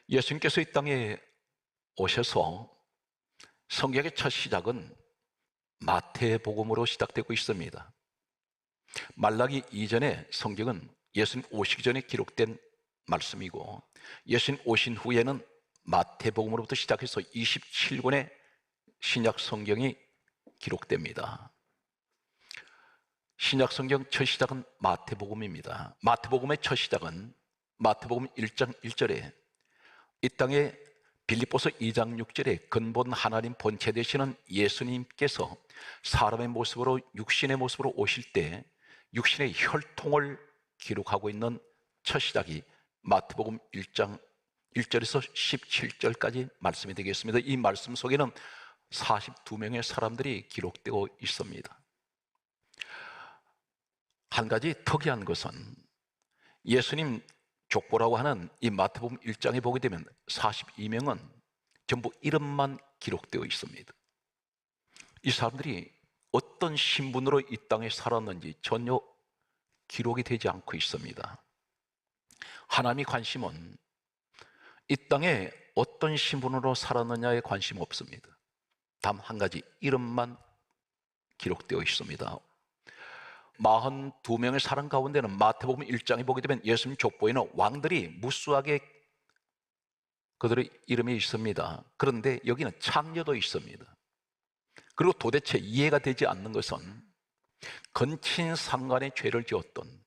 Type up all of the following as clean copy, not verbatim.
예수님께서 이 땅에 오셔서 성경의 첫 시작은 마태복음으로 시작되고 있습니다. 말라기 이전에 성경은 예수님 오시기 전에 기록된 말씀이고, 예수님 오신 후에는 마태복음으로부터 시작해서 27권의 신약 성경이 기록됩니다. 신약 성경 첫 시작은 마태복음입니다. 마태복음의 첫 시작은 마태복음 1장 1절에 이 땅에 빌립보서 2장 6절에 근본 하나님 본체 되시는 예수님께서 사람의 모습으로 육신의 모습으로 오실 때 육신의 혈통을 기록하고 있는 첫 시작이 마태복음 1장 1절에서 17절까지 말씀이 되겠습니다. 이 말씀 속에는 42명의 사람들이 기록되고 있습니다. 한 가지 특이한 것은 예수님 족보라고 하는 이 마태복음 1장에 보게 되면 42명은 전부 이름만 기록되어 있습니다. 이 사람들이 어떤 신분으로 이 땅에 살았는지 전혀 기록이 되지 않고 있습니다. 하나님의 관심은 이 땅에 어떤 신분으로 살았느냐에 관심 없습니다. 단 한 가지, 이름만 기록되어 있습니다. 42명의 사람 가운데는 마태복음 1장에 보게 되면 예수님 족보에는 왕들이 무수하게 그들의 이름이 있습니다. 그런데 여기는 창녀도 있습니다. 그리고 도대체 이해가 되지 않는 것은 근친상간의 죄를 지었던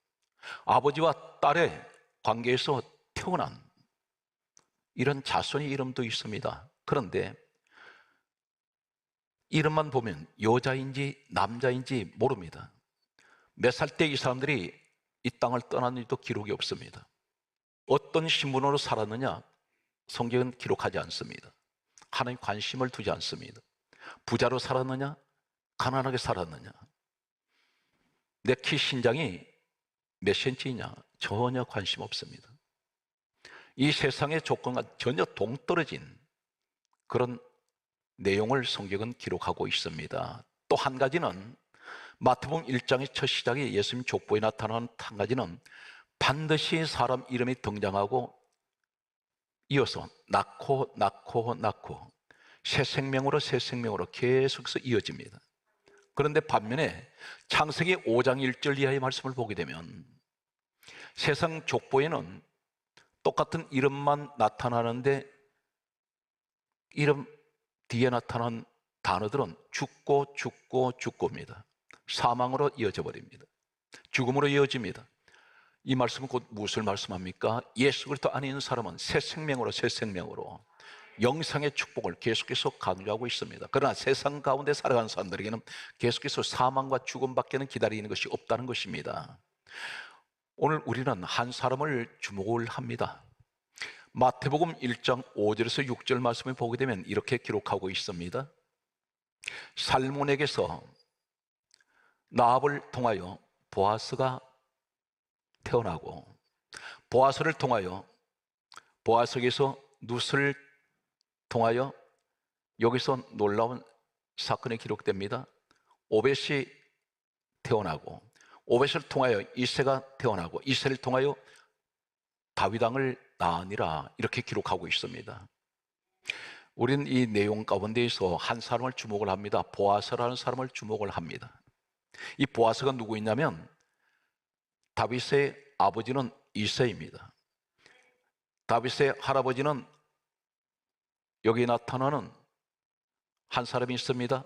아버지와 딸의 관계에서 태어난 이런 자손의 이름도 있습니다. 그런데 이름만 보면 여자인지 남자인지 모릅니다. 몇 살 때 이 사람들이 이 땅을 떠났는지도 기록이 없습니다. 어떤 신분으로 살았느냐 성경은 기록하지 않습니다. 하나님 관심을 두지 않습니다. 부자로 살았느냐 가난하게 살았느냐, 내 키 신장이 몇 센치이냐 전혀 관심 없습니다. 이 세상의 조건과 전혀 동떨어진 그런 내용을 성경은 기록하고 있습니다. 또 한 가지는 마태복음 1장의 첫 시작에 예수님 족보에 나타난 한 가지는 반드시 사람 이름이 등장하고 이어서 낳고 새 생명으로 계속해서 이어집니다. 그런데 반면에 창세기 5장 1절 이하의 말씀을 보게 되면 세상 족보에는 똑같은 이름만 나타나는데 이름 뒤에 나타난 단어들은 죽고입니다. 사망으로 이어져 버립니다. 죽음으로 이어집니다. 이 말씀은 곧 무엇을 말씀합니까? 예수 그리스도 안에 있는 사람은 새 생명으로 영생의 축복을 계속해서 강조하고 있습니다. 그러나 세상 가운데 살아가는 사람들에게는 계속해서 사망과 죽음밖에는 기다리는 것이 없다는 것입니다. 오늘 우리는 한 사람을 주목을 합니다. 마태복음 1장 5절에서 6절 말씀을 보게 되면 이렇게 기록하고 있습니다. 살몬에게서 라합을 통하여 보아스가 태어나고, 보아스를 통하여 보아스에게서 룻을 통하여, 여기서 놀라운 사건이 기록됩니다. 오벳이 태어나고, 오벳을 통하여 이새가 태어나고, 이새를 통하여 다윗 왕을 낳으니라, 이렇게 기록하고 있습니다. 우리는 이 내용 가운데에서 한 사람을 주목을 합니다. 보아스라는 사람을 주목을 합니다. 이 보아스가 누구였냐면 다윗의 아버지는 이새입니다. 다윗의 할아버지는 여기 나타나는 한 사람이 있습니다.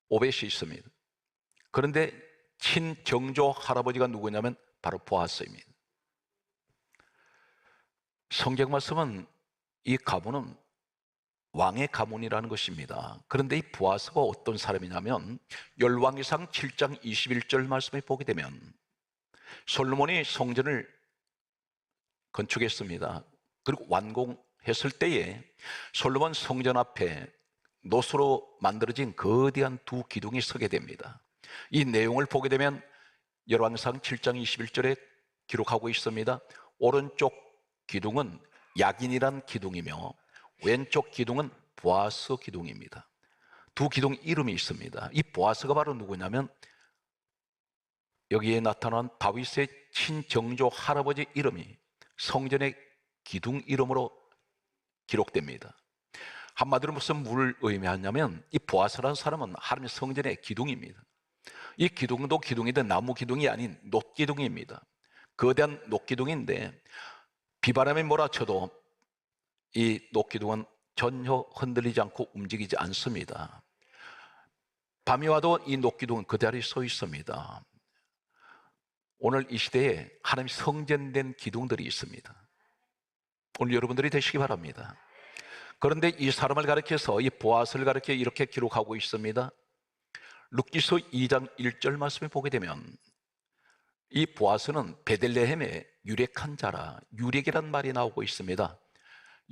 오벳이 있습니다. 그런데 친정조 할아버지가 누구냐면 바로 보아스입니다. 성경 말씀은 이 가문은 왕의 가문이라는 것입니다. 그런데 이 보아스가 어떤 사람이냐면 열왕기상 7장 21절 말씀을 보게 되면 솔로몬이 성전을 건축했습니다. 그리고 완공했을 때에 솔로몬 성전 앞에 노수로 만들어진 거대한 두 기둥이 서게 됩니다. 이 내용을 보게 되면 열왕기상 7장 21절에 기록하고 있습니다. 오른쪽 기둥은 야긴이란 기둥이며 왼쪽 기둥은 보아스 기둥입니다. 두 기둥 이름이 있습니다. 이 보아스가 바로 누구냐면 여기에 나타난 다윗의 친정조 할아버지 이름이 성전의 기둥 이름으로 기록됩니다. 한마디로 무슨 뭘 의미하냐면 이 보아스라는 사람은 하나님의 성전의 기둥입니다. 이 기둥도 기둥이든 나무 기둥이 아닌 놋기둥입니다. 거대한 놋기둥인데 비바람이 몰아쳐도 이 놋기둥은 전혀 흔들리지 않고 움직이지 않습니다. 밤이 와도 이 놋기둥은 그 자리에 서 있습니다. 오늘 이 시대에 하나님 성전된 기둥들이 있습니다. 오늘 여러분들이 되시기 바랍니다. 그런데 이 사람을 가리켜서 이 보아스를 가리켜 이렇게 기록하고 있습니다. 룻기서 2장 1절 말씀을 보게 되면 이 보아스는 베들레헴의 유력한 자라, 유력이란 말이 나오고 있습니다.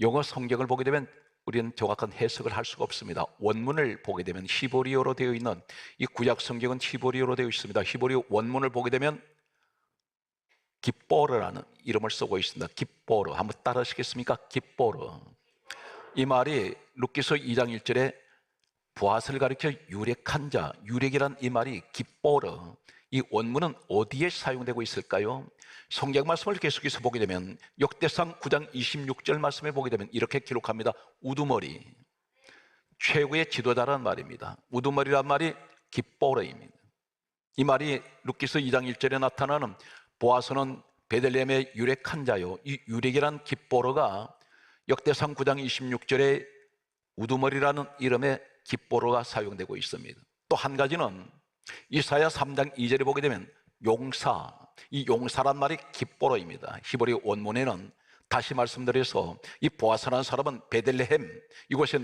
영어 성경을 보게 되면 우리는 정확한 해석을 할 수가 없습니다. 원문을 보게 되면 히브리어로 되어 있는 이 구약 성경은 히브리어로 되어 있습니다. 히브리어 원문을 보게 되면 기뻐르라는 이름을 쓰고 있습니다. 기뻐르, 한번 따라하시겠습니까? 기뻐르. 이 말이 룻기서 2장 1절에 보아스를 가리켜 유력한 자, 유력이란 이 말이 기뻐르. 이 원문은 어디에 사용되고 있을까요? 성경 말씀을 계속해서 보게 되면 역대상 9장 26절 말씀에 보게 되면 이렇게 기록합니다. 우두머리, 최고의 지도자라는 말입니다. 우두머리란 말이 기뻐르입니다. 이 말이 룻기서 2장 1절에 나타나는 보아스는 베들레헴의 유력한 자요, 이 유력이란 기뻐르가 역대상 9장 26절에 우두머리라는 이름의 기뻐르가 사용되고 있습니다. 또 한 가지는 이사야 3장 2절에 보게 되면 용사, 이 용사란 말이 기뻐르입니다. 히브리 원문에는 다시 말씀드려서 이 보아스라는 사람은 베들레헴, 이곳에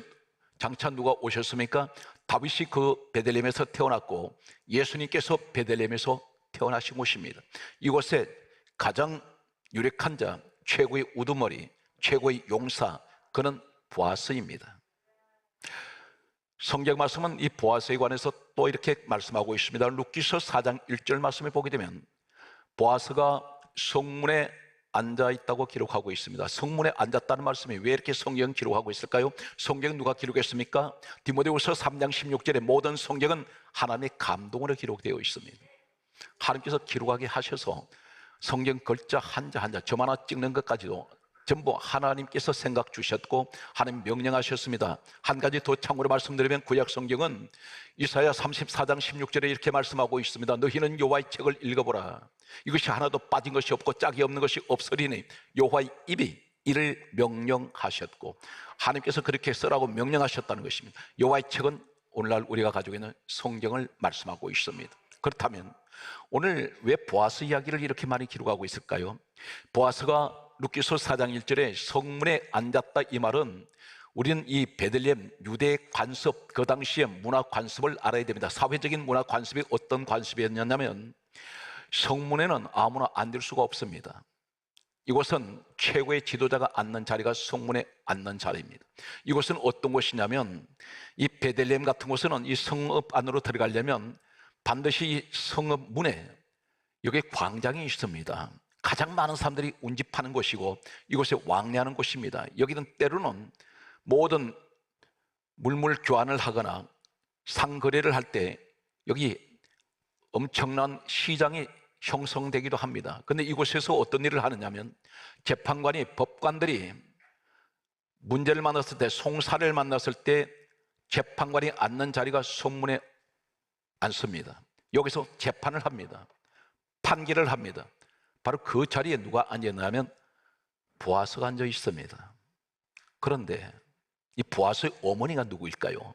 장차 누가 오셨습니까? 다윗이 그 베들레헴에서 태어났고 예수님께서 베들레헴에서 태어나신 곳입니다. 이곳에 가장 유력한 자, 최고의 우두머리, 최고의 용사, 그는 보아스입니다. 성경 말씀은 이 보아스에 관해서 또 이렇게 말씀하고 있습니다. 룻기서 4장 1절 말씀을 보게 되면 보아스가 성문에 앉아 있다고 기록하고 있습니다. 성문에 앉았다는 말씀이 왜 이렇게 성경 기록하고 있을까요? 성경 누가 기록했습니까? 디모데후서 3장 16절에 모든 성경은 하나님의 감동으로 기록되어 있습니다. 하나님께서 기록하게 하셔서 성경 글자 한자 한자 점 하나 찍는 것까지도 전부 하나님께서 생각 주셨고 하나님 명령하셨습니다. 한 가지 더 참고로 말씀드리면 구약 성경은 이사야 34장 16절에 이렇게 말씀하고 있습니다. 너희는 여호와의 책을 읽어보라. 이것이 하나도 빠진 것이 없고 짝이 없는 것이 없으리니 여호와의 입이 이를 명령하셨고, 하나님께서 그렇게 쓰라고 명령하셨다는 것입니다. 여호와의 책은 오늘날 우리가 가지고 있는 성경을 말씀하고 있습니다. 그렇다면 오늘 왜 보아스 이야기를 이렇게 많이 기록하고 있을까요? 보아스가 룻기서 4장 1절에 성문에 앉았다, 이 말은 우리는 이 베들레헴 유대의 관습, 그 당시의 문화 관습을 알아야 됩니다. 사회적인 문화 관습이 어떤 관습이었냐면 성문에는 아무나 앉을 수가 없습니다. 이곳은 최고의 지도자가 앉는 자리가 성문에 앉는 자리입니다. 이곳은 어떤 곳이냐면 이 베들레헴 같은 곳은 이 성읍 안으로 들어가려면 반드시 이 성읍 문에 여기 광장이 있습니다. 가장 많은 사람들이 운집하는 곳이고 이곳에 왕래하는 곳입니다. 여기는 때로는 모든 물물 교환을 하거나 상거래를 할 때 여기 엄청난 시장이 형성되기도 합니다. 그런데 이곳에서 어떤 일을 하느냐면 재판관이, 법관들이 문제를 만났을 때, 송사를 만났을 때 재판관이 앉는 자리가 성문에 앉습니다. 여기서 재판을 합니다. 판결을 합니다. 바로 그 자리에 누가 앉았냐면 보아스가 앉아 있습니다. 그런데 이 보아스의 어머니가 누구일까요?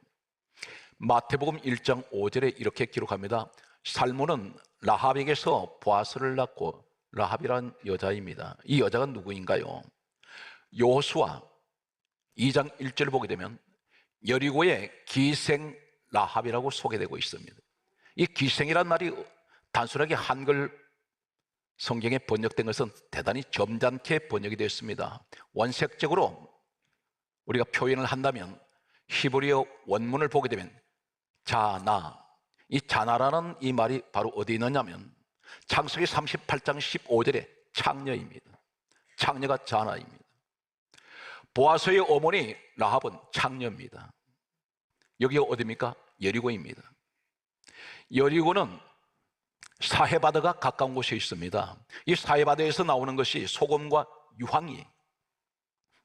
마태복음 1장 5절에 이렇게 기록합니다. 살몬은 라합에게서 보아스를 낳고, 라합이라는 여자입니다. 이 여자가 누구인가요? 여호수아 2장 1절을 보게 되면 여리고의 기생 라합이라고 소개되고 있습니다. 이 기생이란 말이 단순하게 한글 성경에 번역된 것은 대단히 점잖게 번역이 되었습니다. 원색적으로 우리가 표현을 한다면 히브리어 원문을 보게 되면 자나, 이 자나라는 이 말이 바로 어디 있느냐면 창세기 38장 15절에 창녀입니다. 창녀가 자나입니다. 보아스의 어머니 라합은 창녀입니다. 여기가 어디입니까? 여리고입니다. 여리고는 사해바다가 가까운 곳에 있습니다. 이 사해바다에서 나오는 것이 소금과 유황이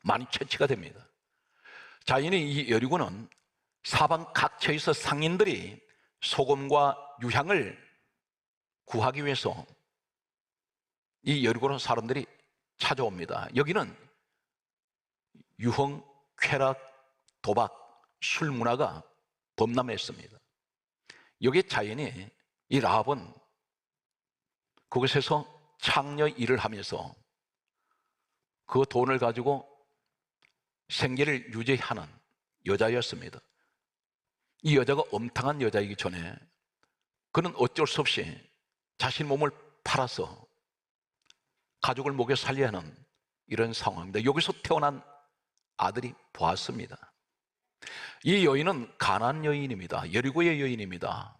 많이 채취가 됩니다. 자연의 이 여리고는 사방 각처에서 상인들이 소금과 유향을 구하기 위해서 이 여리고로 사람들이 찾아옵니다. 여기는 유흥, 쾌락, 도박, 술 문화가 범람했습니다. 여기 자연이 이 라합은 그곳에서 창녀 일을 하면서 그 돈을 가지고 생계를 유지하는 여자였습니다. 이 여자가 엄탕한 여자이기 전에 그는 어쩔 수 없이 자신 몸을 팔아서 가족을 먹여 살려야 하는 이런 상황입니다. 여기서 태어난 아들이 보았습니다. 이 여인은 가나안 여인입니다. 여리고의 여인입니다.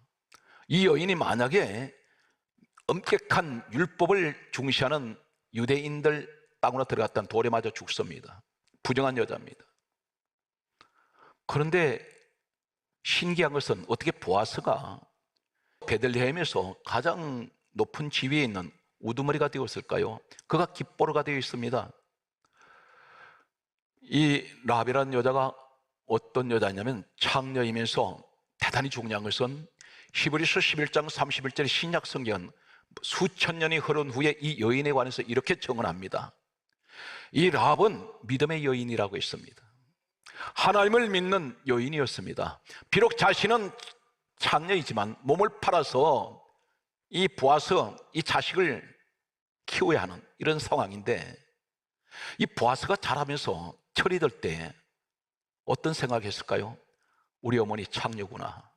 이 여인이 만약에 엄격한 율법을 중시하는 유대인들 땅으로 들어갔다면 돌에 맞아 죽습니다. 부정한 여자입니다. 그런데 신기한 것은 어떻게 보아스가 베들레헴에서 가장 높은 지위에 있는 우두머리가 되었을까요? 그가 깃보로가 되어 있습니다. 이 라합이라는 여자가 어떤 여자냐면 창녀이면서 대단히 중요한 것은 히브리서 11장 31절 신약 성경은 수천 년이 흐른 후에 이 여인에 관해서 이렇게 정언합니다. 이 라합은 믿음의 여인이라고 했습니다. 하나님을 믿는 여인이었습니다. 비록 자신은 창녀이지만 몸을 팔아서 이 보아스, 이 자식을 키워야 하는 이런 상황인데, 이 보아스가 자라면서 철이 들 때 어떤 생각했을까요? 우리 어머니 창녀구나.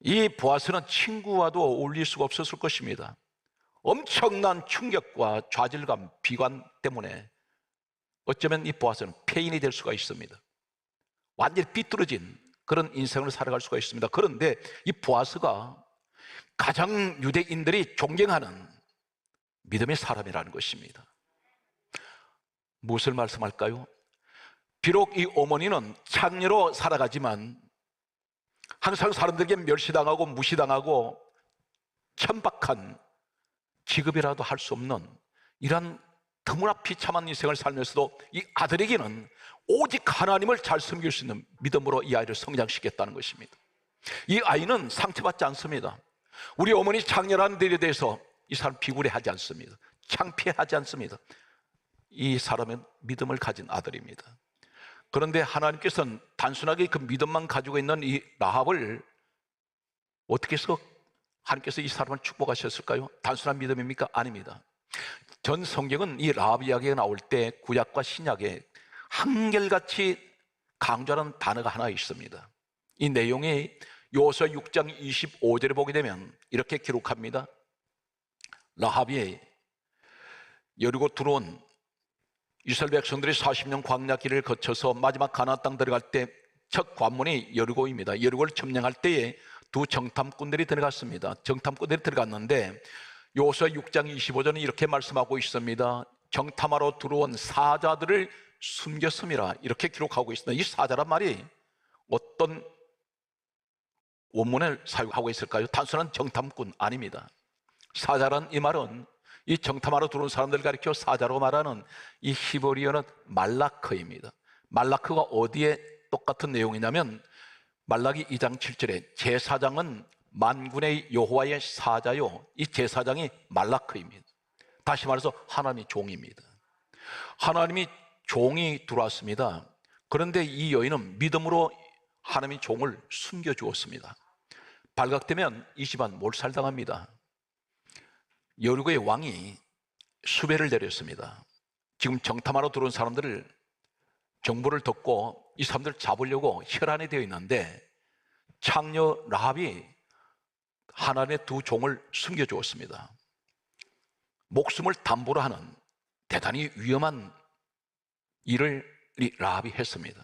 이 보아스는 친구와도 어울릴 수가 없었을 것입니다. 엄청난 충격과 좌절감, 비관 때문에 어쩌면 이 보아스는 폐인이 될 수가 있습니다. 완전히 삐뚤어진 그런 인생을 살아갈 수가 있습니다. 그런데 이 보아스가 가장 유대인들이 존경하는 믿음의 사람이라는 것입니다. 무엇을 말씀할까요? 비록 이 어머니는 창녀로 살아가지만 항상 사람들에게 멸시당하고 무시당하고 천박한 직업이라도 할 수 없는 이런 너무나 비참한 인생을 살면서도 이 아들에게는 오직 하나님을 잘 섬길 수 있는 믿음으로 이 아이를 성장시켰다는 것입니다. 이 아이는 상처받지 않습니다. 우리 어머니 창녀라는 일에 대해서 이 사람 비굴해하지 않습니다. 창피하지 않습니다. 이 사람은 믿음을 가진 아들입니다. 그런데 하나님께서는 단순하게 그 믿음만 가지고 있는 이 라합을 어떻게 해서 하나님께서 이 사람을 축복하셨을까요? 단순한 믿음입니까? 아닙니다. 전 성경은 이 라합 이야기가 나올 때 구약과 신약에 한결같이 강조하는 단어가 하나 있습니다. 이 내용이 여호수아 6장 25절에 보게 되면 이렇게 기록합니다. 라합이 여리고 들어온 이스라엘 백성들이 40년 광야 길을 거쳐서 마지막 가나안 땅 들어갈 때 첫 관문이 여리고입니다. 여리고를 점령할 때에 두 정탐꾼들이 들어갔습니다. 정탐꾼들이 들어갔는데 여호수아 6장 25절은 이렇게 말씀하고 있습니다. 정탐하러 들어온 사자들을 숨겼음이라 이렇게 기록하고 있습니다. 이 사자란 말이 어떤 원문을 사용하고 있을까요? 단순한 정탐꾼 아닙니다. 사자란 이 말은 이 정탐하러 들어온 사람들을 가리켜 사자로 말하는 이 히브리어는 말라크입니다. 말라크가 어디에 똑같은 내용이냐면 말라기 2장 7절에 제사장은 만군의 여호와의 사자요, 이 제사장이 말라크입니다. 다시 말해서 하나님의 종입니다. 하나님이 종이 들어왔습니다. 그런데 이 여인은 믿음으로 하나님의 종을 숨겨주었습니다. 발각되면 이 집안 몰살당합니다. 여리고의 왕이 수배를 내렸습니다. 지금 정탐하러 들어온 사람들을 정보를 듣고 이 사람들을 잡으려고 혈안이 되어 있는데 창녀 라합이 하나님의 두 종을 숨겨주었습니다. 목숨을 담보로 하는 대단히 위험한 일을 이 라합이 했습니다.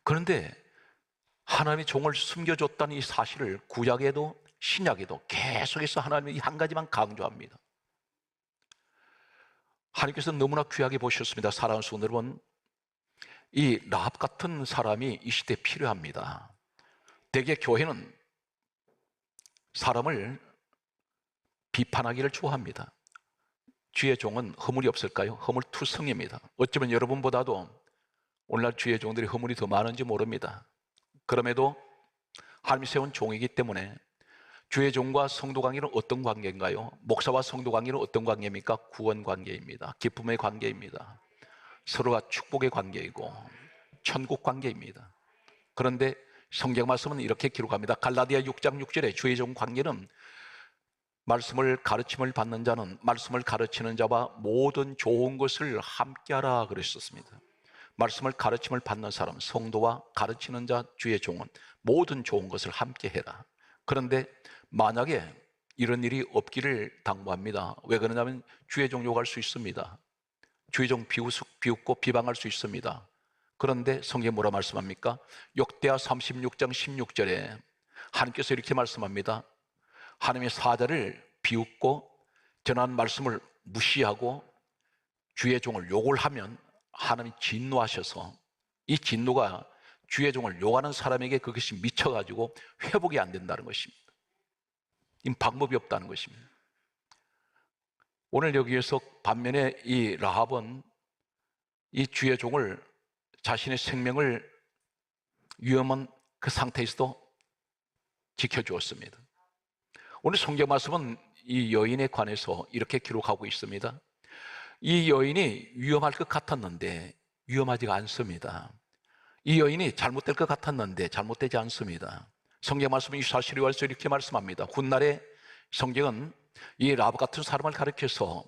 그런데 하나님의 종을 숨겨줬다는 이 사실을 구약에도 신약에도 계속해서 하나님이 한 가지만 강조합니다. 하나님께서 너무나 귀하게 보셨습니다. 사랑하는 성도 여러분, 이 라합 같은 사람이 이 시대에 필요합니다. 대개 교회는 사람을 비판하기를 좋아합니다. 주의 종은 허물이 없을까요? 허물투성입니다. 어쩌면 여러분보다도 오늘날 주의 종들이 허물이 더 많은지 모릅니다. 그럼에도 하나님이 세운 종이기 때문에 주의 종과 성도 관계는 어떤 관계인가요? 목사와 성도 관계는 어떤 관계입니까? 구원 관계입니다. 기쁨의 관계입니다. 서로가 축복의 관계이고 천국 관계입니다. 그런데 성경 말씀은 이렇게 기록합니다. 갈라디아 6장 6절에 주의 종 관계는 말씀을 가르침을 받는 자는 말씀을 가르치는 자와 모든 좋은 것을 함께하라 그랬었습니다. 말씀을 가르침을 받는 사람, 성도와 가르치는 자, 주의 종은 모든 좋은 것을 함께해라. 그런데 만약에 이런 일이 없기를 당부합니다. 왜 그러냐면 주의 종 욕할 수 있습니다. 주의 종 비웃고 비방할 수 있습니다. 그런데 성경에 뭐라 말씀합니까? 역대하 36장 16절에 하나님께서 이렇게 말씀합니다. 하나님의 사자를 비웃고 전한 말씀을 무시하고 주의 종을 욕을 하면 하나님이 진노하셔서 이 진노가 주의 종을 욕하는 사람에게 그것이 미쳐가지고 회복이 안 된다는 것입니다. 이 방법이 없다는 것입니다. 오늘 여기에서 반면에 이 라합은 이 주의 종을 자신의 생명을 위험한 그 상태에서도 지켜주었습니다. 오늘 성경 말씀은 이 여인에 관해서 이렇게 기록하고 있습니다. 이 여인이 위험할 것 같았는데 위험하지가 않습니다. 이 여인이 잘못될 것 같았는데 잘못되지 않습니다. 성경 말씀은 이 사실에 관해서 이렇게 말씀합니다. 훗날에 성경은 이 라합 같은 사람을 가리켜서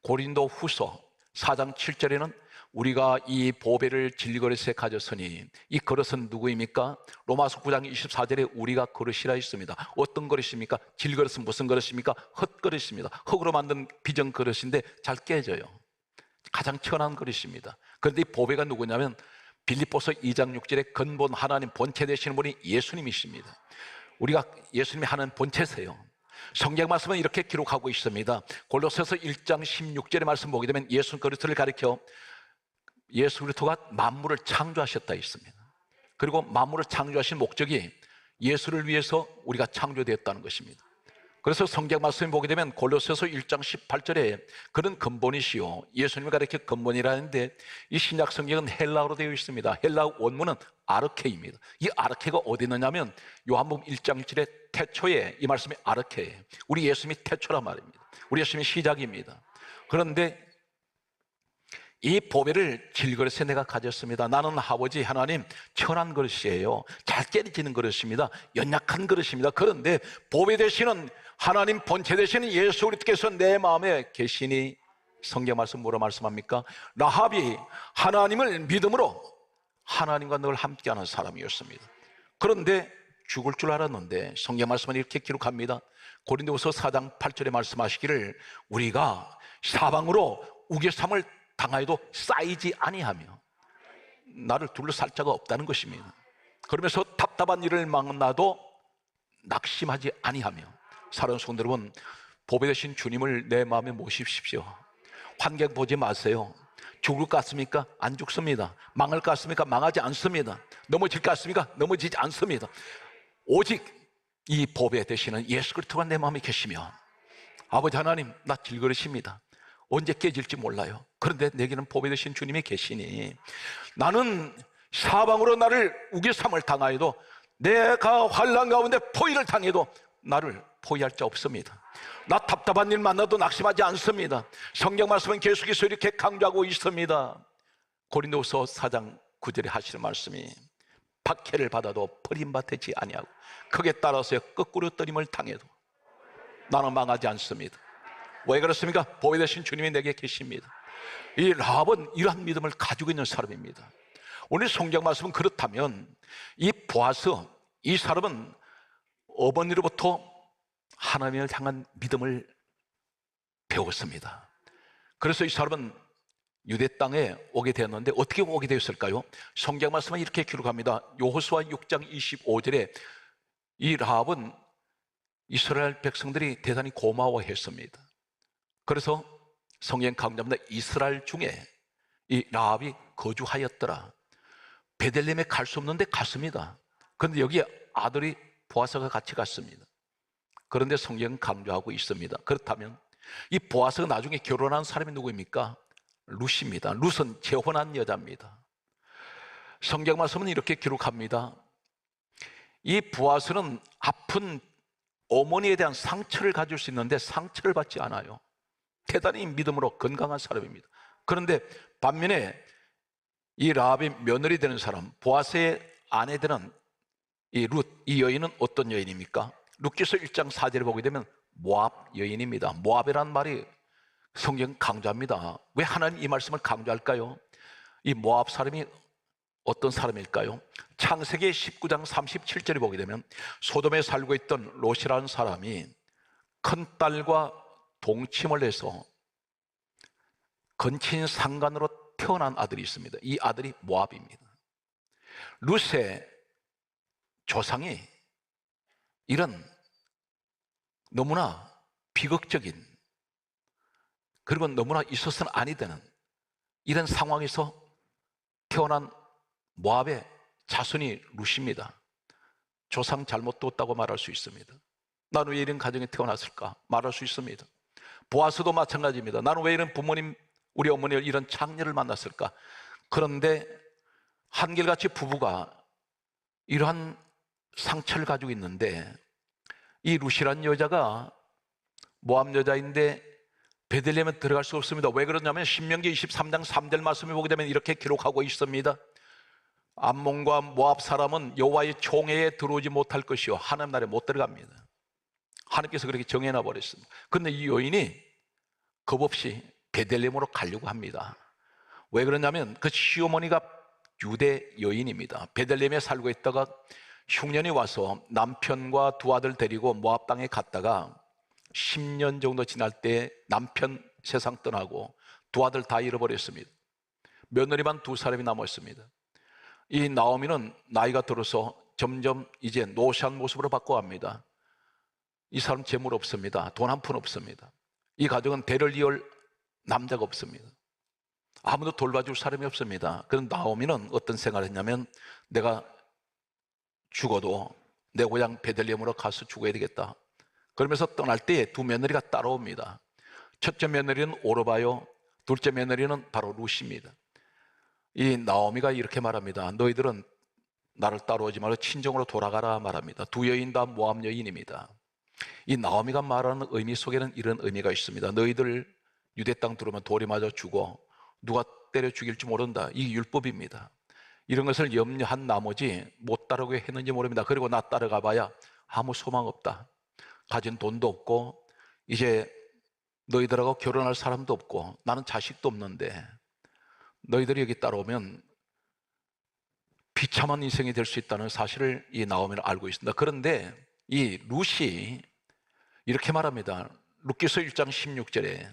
고린도 후서 4장 7절에는 우리가 이 보배를 진리그릇에 가졌으니 이 그릇은 누구입니까? 로마서 9장 24절에 우리가 그릇이라 있습니다. 어떤 그릇입니까? 진리그릇은 무슨 그릇입니까? 헛그릇입니다. 흙으로 만든 비전 그릇인데 잘 깨져요. 가장 천한 그릇입니다. 그런데 이 보배가 누구냐면 빌립보서 2장 6절에 근본 하나님 본체 되시는 분이 예수님이십니다. 우리가 예수님이 하는 본체세요. 성경 말씀은 이렇게 기록하고 있습니다. 골로새서 1장 16절의 말씀 보게 되면 예수 그리스도를 가리켜 예수 그리스도가 만물을 창조하셨다 있습니다. 그리고 만물을 창조하신 목적이 예수를 위해서 우리가 창조되었다는 것입니다. 그래서 성경 말씀을 보게 되면 골로새서 1장 18절에 그는 근본이시요 예수님을 가리켜 근본이라는데 이 신약 성경은 헬라어로 되어 있습니다. 헬라어 원문은 아르케입니다. 이 아르케가 어디 있느냐면 요한복음 1장 1절에 태초에 이 말씀이 아르케예요. 우리 예수님이 태초란 말입니다. 우리 예수님이 시작입니다. 그런데 이 보배를 질그릇에 내가 가졌습니다. 나는 아버지 하나님 천한 그릇이에요. 잘 깨지는 그릇입니다. 연약한 그릇입니다. 그런데 보배 되시는 하나님 본체 되시는 예수 그리스도께서 내 마음에 계시니 성경 말씀 뭐라 말씀합니까? 라합이 하나님을 믿음으로 하나님과 늘 함께하는 사람이었습니다. 그런데 죽을 줄 알았는데 성경 말씀은 이렇게 기록합니다. 고린도후서 4장 8절에 말씀하시기를 우리가 사방으로 우겨삼을 당하여도 쌓이지 아니하며 나를 둘러쌀 자가 없다는 것입니다. 그러면서 답답한 일을 만나도 낙심하지 아니하며 사랑하는 성도 여러분, 보배 되신 주님을 내 마음에 모십시오. 환경 보지 마세요. 죽을 것 같습니까? 안 죽습니다. 망할 것 같습니까? 망하지 않습니다. 넘어질 것 같습니까? 넘어지지 않습니다. 오직 이 보배 되시는 예수 그리스도가 내 마음에 계시면 아버지 하나님 나 질그릇입니다. 언제 깨질지 몰라요. 그런데 내게는 보배 되신 주님이 계시니 나는 사방으로 나를 우겨삼을 당하여도 내가 환난 가운데 포위를 당해도 나를 포위할 자 없습니다. 나 답답한 일 만나도 낙심하지 않습니다. 성경 말씀은 계속해서 이렇게 강조하고 있습니다. 고린도후서 4장 9절에 하시는 말씀이 박해를 받아도 버림받지 아니하고 크게 따라서 거꾸로 떠림을 당해도 나는 망하지 않습니다. 왜 그렇습니까? 보배 되신 주님이 내게 계십니다. 이 라합은 이러한 믿음을 가지고 있는 사람입니다. 오늘 성경 말씀은 그렇다면 이 보아스, 이 사람은 어머니로부터 하나님을 향한 믿음을 배웠습니다. 그래서 이 사람은 유대 땅에 오게 되었는데 어떻게 오게 되었을까요? 성경 말씀은 이렇게 기록합니다. 여호수아 6장 25절에 이 라합은 이스라엘 백성들이 대단히 고마워했습니다. 그래서 성경 강조합니다. 이스라엘 중에 이 라합이 거주하였더라. 베들레헴에 갈 수 없는데 갔습니다. 그런데 여기에 아들이 보아스가 같이 갔습니다. 그런데 성경은 강조하고 있습니다. 그렇다면 이 보아스가 나중에 결혼한 사람이 누구입니까? 룻입니다. 룻은 재혼한 여자입니다. 성경 말씀은 이렇게 기록합니다. 이 보아스는 아픈 어머니에 대한 상처를 가질 수 있는데 상처를 받지 않아요. 대단히 믿음으로 건강한 사람입니다. 그런데 반면에 이 라합의 며느리 되는 사람, 보아스의 아내 되는 이 룻, 이 여인은 어떤 여인입니까? 룻기서 1장 4절을 보게 되면 모압 여인입니다. 모압이라는 말이 성경 강조합니다. 왜 하나님 이 말씀을 강조할까요? 이 모압 사람이 어떤 사람일까요? 창세기 19장 37절을 보게 되면 소돔에 살고 있던 롯이라는 사람이 큰딸과 동침을 해서 건친 상간으로 태어난 아들이 있습니다. 이 아들이 모압입니다. 룻의 조상이 이런 너무나 비극적인, 그리고 너무나 있어서는 아니 되는 이런 상황에서 태어난 모압의 자손이 룻입니다. 조상 잘못 뒀다고 말할 수 있습니다. 나는 왜 이런 가정에 태어났을까 말할 수 있습니다. 보아스도 마찬가지입니다. 나는 왜 이런 부모님, 우리 어머니를 이런 장녀를 만났을까. 그런데 한결같이 부부가 이러한 상처를 가지고 있는데, 이 룻이란 여자가 모압 여자인데 베들레헴에 들어갈 수 없습니다. 왜 그러냐면 신명기 23장 3절 말씀을 보게 되면 이렇게 기록하고 있습니다. 암몬과 모압 사람은 여호와의 총회에 들어오지 못할 것이요 하나님 나라에 못 들어갑니다. 하나님께서 그렇게 정해놔 버렸습니다. 그런데 이 여인이 겁없이 베들레헴으로 가려고 합니다. 왜 그러냐면 그 시어머니가 유대 여인입니다. 베들레헴에 살고 있다가 흉년이 와서 남편과 두 아들 데리고 모압 땅에 갔다가 10년 정도 지날 때 남편 세상 떠나고 두 아들 다 잃어버렸습니다. 며느리만 두 사람이 남았습니다. 이 나오미는 나이가 들어서 점점 이제 노쇠한 모습으로 바꿔갑니다. 이 사람 재물 없습니다. 돈 한 푼 없습니다. 이 가정은 대를 이을 남자가 없습니다. 아무도 돌봐줄 사람이 없습니다. 그런 나오미는 어떤 생각을 했냐면 내가 죽어도 내 고향 베들레헴으로 가서 죽어야 되겠다. 그러면서 떠날 때 두 며느리가 따라옵니다. 첫째 며느리는 오르바요, 둘째 며느리는 바로 룻입니다. 이 나오미가 이렇게 말합니다. 너희들은 나를 따라오지 말고 친정으로 돌아가라 말합니다. 두 여인 다 모압 여인입니다. 이 나오미가 말하는 의미 속에는 이런 의미가 있습니다. 너희들 유대 땅 들어오면 돌이 맞아 죽어. 누가 때려 죽일지 모른다. 이게 율법입니다. 이런 것을 염려한 나머지 못 따르게 했는지 모릅니다. 그리고 나 따라가 봐야 아무 소망 없다. 가진 돈도 없고 이제 너희들하고 결혼할 사람도 없고 나는 자식도 없는데 너희들이 여기 따라오면 비참한 인생이 될 수 있다는 사실을 이 나오미는 알고 있습니다. 그런데 이 룻이 이렇게 말합니다. 룻기서 1장 16절에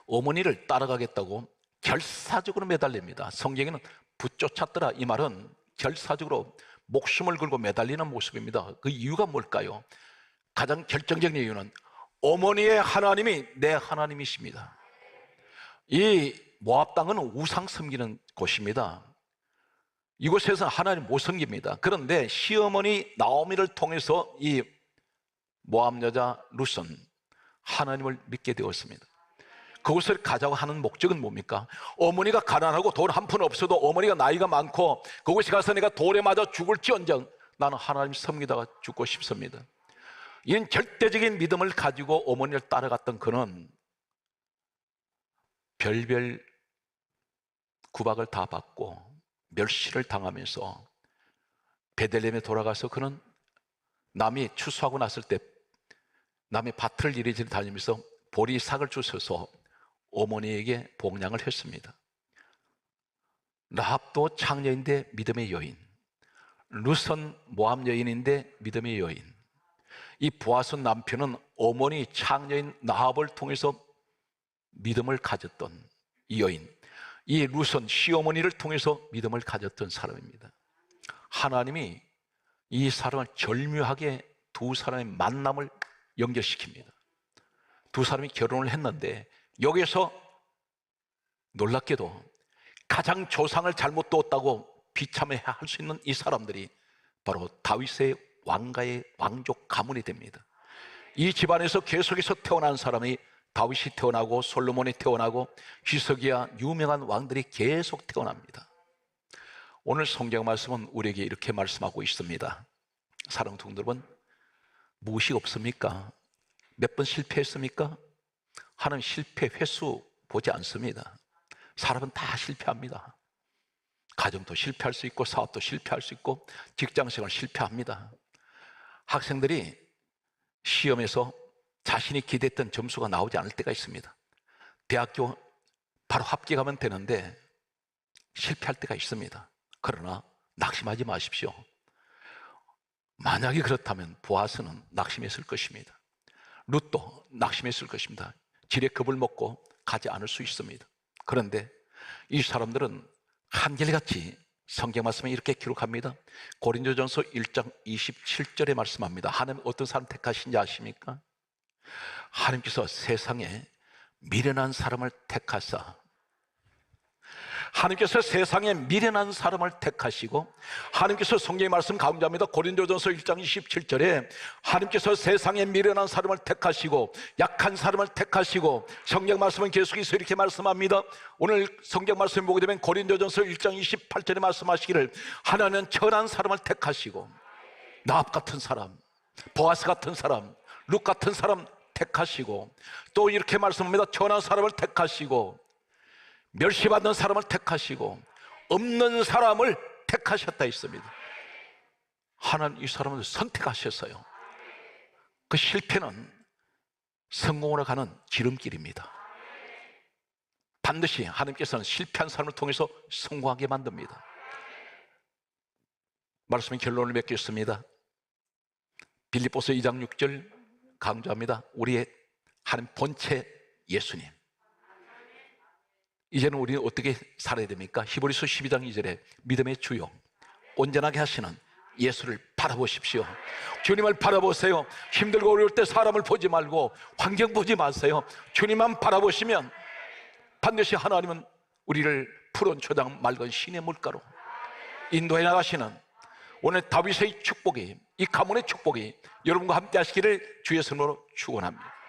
어머니를 따라가겠다고 결사적으로 매달립니다. 성경에는 붙쫓았더라, 이 말은 결사적으로 목숨을 걸고 매달리는 모습입니다. 그 이유가 뭘까요? 가장 결정적인 이유는 어머니의 하나님이 내 하나님이십니다. 이 모압 땅은 우상 섬기는 곳입니다. 이곳에서는 하나님 못 섬깁니다. 그런데 시어머니 나오미를 통해서 이 모압 여자 룻은 하나님을 믿게 되었습니다. 그곳을 가자고 하는 목적은 뭡니까? 어머니가 가난하고 돈 한 푼 없어도 어머니가 나이가 많고 그곳에 가서 내가 돌에 맞아 죽을지언정 나는 하나님 섬기다가 죽고 싶습니다. 이런 절대적인 믿음을 가지고 어머니를 따라갔던 그는 별별 구박을 다 받고 멸시를 당하면서 베들레헴에 돌아가서 그는 남이 추수하고 났을 때 남이 밭을 이리저리 다니면서 보리삭을 주셔서 어머니에게 봉양을 했습니다. 라합도 창녀인데 믿음의 여인, 룻은 모압 여인인데 믿음의 여인, 이 보아스 남편은 어머니 창녀인 라합을 통해서 믿음을 가졌던 이 여인, 이 룻은 시어머니를 통해서 믿음을 가졌던 사람입니다. 하나님이 이 사람을 절묘하게 두 사람의 만남을 연결시킵니다. 두 사람이 결혼을 했는데 여기에서 놀랍게도 가장 조상을 잘못 두었다고 비참해 할 수 있는 이 사람들이 바로 다윗의 왕가의 왕족 가문이 됩니다. 이 집안에서 계속해서 태어난 사람이 다윗이 태어나고 솔로몬이 태어나고 히스기야 유명한 왕들이 계속 태어납니다. 오늘 성경 말씀은 우리에게 이렇게 말씀하고 있습니다. 사랑하는 성도 여러분, 무엇이 없습니까? 몇 번 실패했습니까? 하나님 실패 횟수 보지 않습니다. 사람은 다 실패합니다. 가정도 실패할 수 있고, 사업도 실패할 수 있고, 직장생활 실패합니다. 학생들이 시험에서 자신이 기대했던 점수가 나오지 않을 때가 있습니다. 대학교 바로 합격하면 되는데 실패할 때가 있습니다. 그러나 낙심하지 마십시오. 만약에 그렇다면 보아스는 낙심했을 것입니다. 룻도 낙심했을 것입니다. 지레 겁을 먹고 가지 않을 수 있습니다. 그런데 이 사람들은 한결같이 성경 말씀에 이렇게 기록합니다. 고린도전서 1장 27절에 말씀합니다. 하나님 어떤 사람 택하신지 아십니까? 하나님께서 세상에 미련한 사람을 택하사, 하나님께서 세상에 미련한 사람을 택하시고, 하나님께서 성경의 말씀 가운데 합니다. 고린도전서 1장 27절에 하나님께서 세상에 미련한 사람을 택하시고 약한 사람을 택하시고, 성경 말씀은 계속해서 이렇게 말씀합니다. 오늘 성경 말씀 보게 되면 고린도전서 1장 28절에 말씀하시기를 하나님은 천한 사람을 택하시고, 나합 같은 사람, 보아스 같은 사람, 룻 같은 사람 택하시고, 또 이렇게 말씀합니다. 천한 사람을 택하시고 멸시받는 사람을 택하시고 없는 사람을 택하셨다 했습니다. 하나님 이 사람을 선택하셨어요. 그 실패는 성공으로 가는 지름길입니다. 반드시 하나님께서는 실패한 사람을 통해서 성공하게 만듭니다. 말씀의 결론을 맺겠습니다. 빌립보서 2장 6절 강조합니다. 우리의 하나님 본체 예수님. 이제는 우리는 어떻게 살아야 됩니까? 히브리서 12장 2절에 믿음의 주요 온전하게 하시는 예수를 바라보십시오. 주님을 바라보세요. 힘들고 어려울 때 사람을 보지 말고 환경 보지 마세요. 주님만 바라보시면 반드시 하나님은 우리를 푸른 초장 맑은 신의 물가로 인도해 나가시는 오늘 다윗의 축복이, 이 가문의 축복이 여러분과 함께 하시기를 주의 손으로 축원합니다.